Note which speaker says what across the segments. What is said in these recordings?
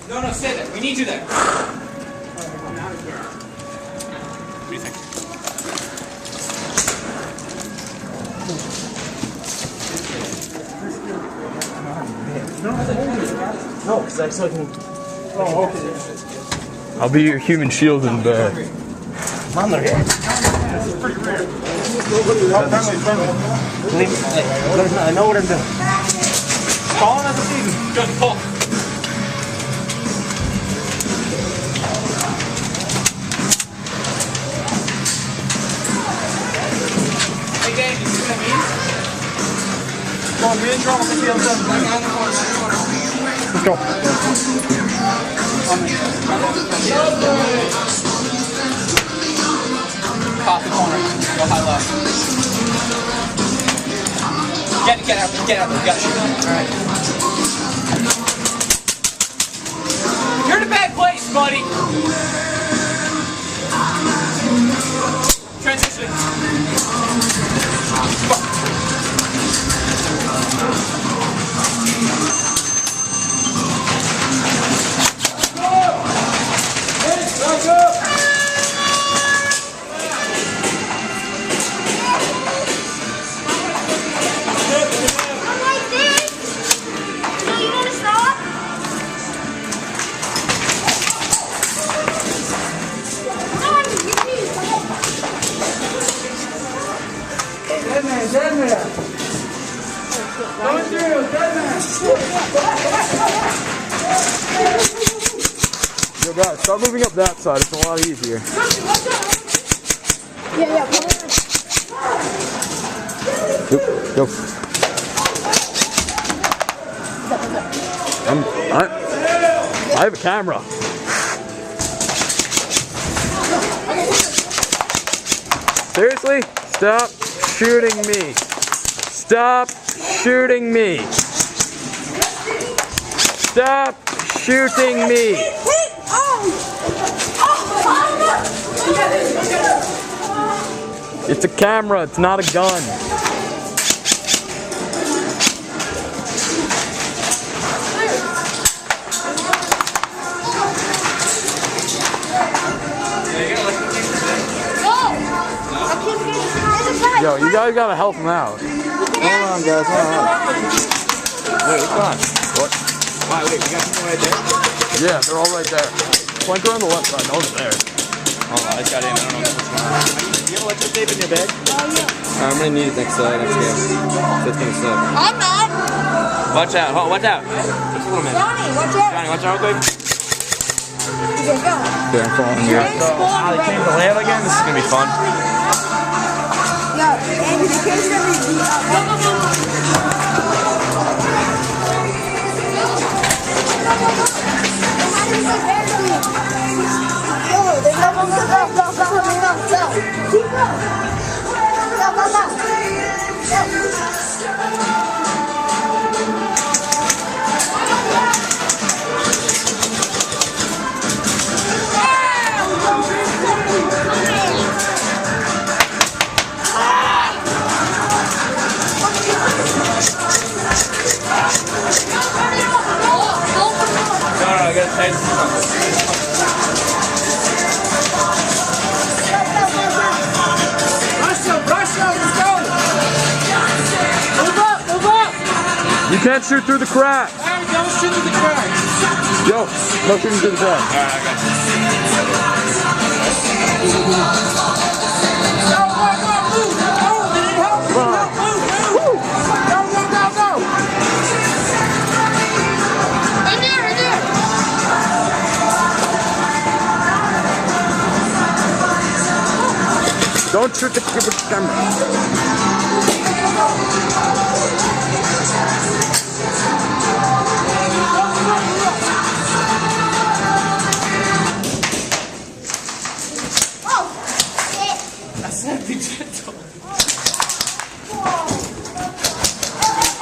Speaker 1: No, stay there. We need you there. What do you think?
Speaker 2: No, because I still can. Oh, okay.
Speaker 3: I'll be your human shield in the.
Speaker 2: I'm on there. This is pretty rare. I know what I'm doing. Call him at the season.
Speaker 1: Just pull. Hey, gang, you see what I mean?
Speaker 2: Come on, me and John will be on the Let's go.
Speaker 1: Pop the corner. Go high left. Get out. You gotta shoot. Alright. You're in a bad place, buddy. Transition.
Speaker 2: Dead man. Going through, dead man.
Speaker 3: Yo guys, start moving up that side, it's a lot easier.
Speaker 4: Yeah.
Speaker 3: Go. I have a camera. Seriously? Stop shooting me. Stop shooting me. Stop shooting me. It's a camera, it's not a gun. Yo, you guys gotta help him out.
Speaker 2: Hold on, guys. Hold on.
Speaker 3: Wait, what's on? What?
Speaker 1: Wait, we got people right there?
Speaker 3: Yeah, they're all right there. Flank around the left side, no one's there.
Speaker 1: Hold on, I just got in. I don't know what's going on.
Speaker 2: You have electric tape in your bag?
Speaker 1: I'm gonna need it next game. That's gonna suck.
Speaker 4: I'm not.
Speaker 1: Watch out. Hold on, watch out. Just a little minute.
Speaker 4: Johnny, watch out.
Speaker 1: Johnny, watch out real quick.
Speaker 4: Okay, go.
Speaker 1: Okay, I'm following you.
Speaker 2: They changed the layout again?
Speaker 1: This is gonna be fun.
Speaker 4: Yo, Andrew, the kids are going to be
Speaker 1: I gotta say this.
Speaker 3: You can't shoot through the crack.
Speaker 2: Don't shoot through the cracks.
Speaker 3: Yo, no shooting through the crack.
Speaker 1: Alright, I got
Speaker 3: Don't shoot the camera.
Speaker 1: That's not be gentle.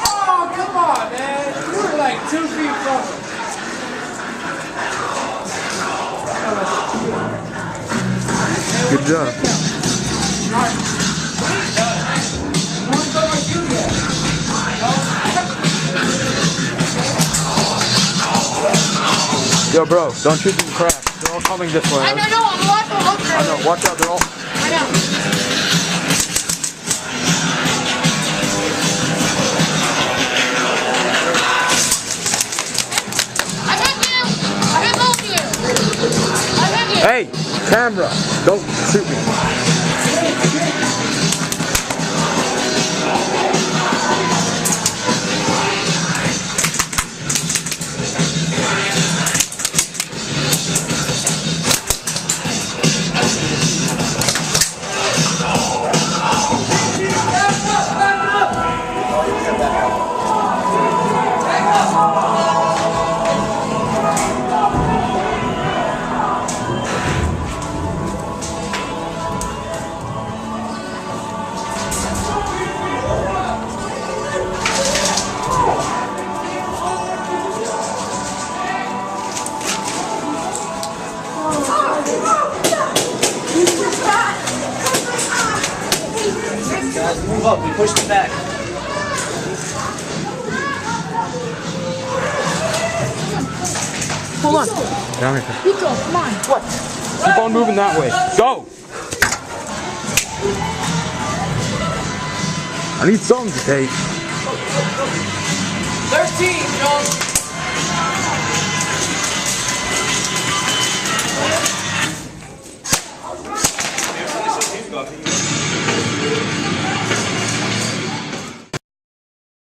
Speaker 2: Oh, come on, man. You were like 2 feet from it.
Speaker 3: Good job.
Speaker 2: Alright.
Speaker 3: Yo, bro, don't shoot these cracks. They're all coming this way.
Speaker 4: I know, I'm watching.
Speaker 3: I know, watch out, they're all...
Speaker 4: I know.
Speaker 3: Hey, camera, don't shoot me.
Speaker 2: Guys, move up. We pushed it back.
Speaker 3: Hold on. Down here.
Speaker 4: Pico, come on.
Speaker 3: What? Keep on moving that way. Go! I need something to take.
Speaker 2: 13, John.